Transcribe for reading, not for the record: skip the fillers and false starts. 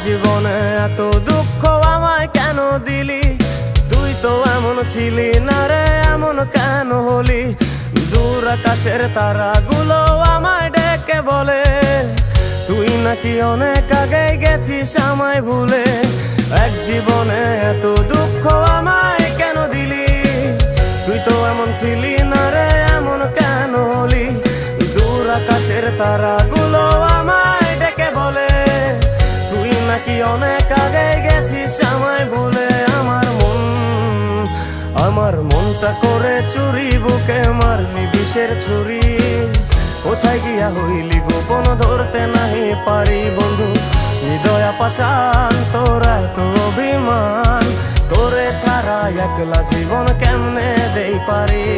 জীবনে এত দুঃখ আমায় কেন দিলি? তুই তো এমন ছিলি না রে, এমন কেন হলি? দূর আকাশের তারাগুলো আমায় ডেকে বলে তুই নাকি অনেক আগে গেছিস আমায় ভুলে। এক জীবনে এত দুঃখ আমায় কেন দিলি? তুই তো এমন ছিলি না রে, এমন কেন হলি? দূর আকাশের তারাগুলো আমায় ডেকে বলে তুই নাকি অনেক আগে গেছিস আমায় ভুলে। আমার মনটা করে চুরি, বুকে মারলি বিষের ছুরি। কোথায় গিয়া হইলি গোপন ধরতে নাহি পারি বন্ধু। হৃদয় পাষাণ তোর এত অভিমান, তোরে ছাড়া একলা জীবন কেমনে দেই পারি?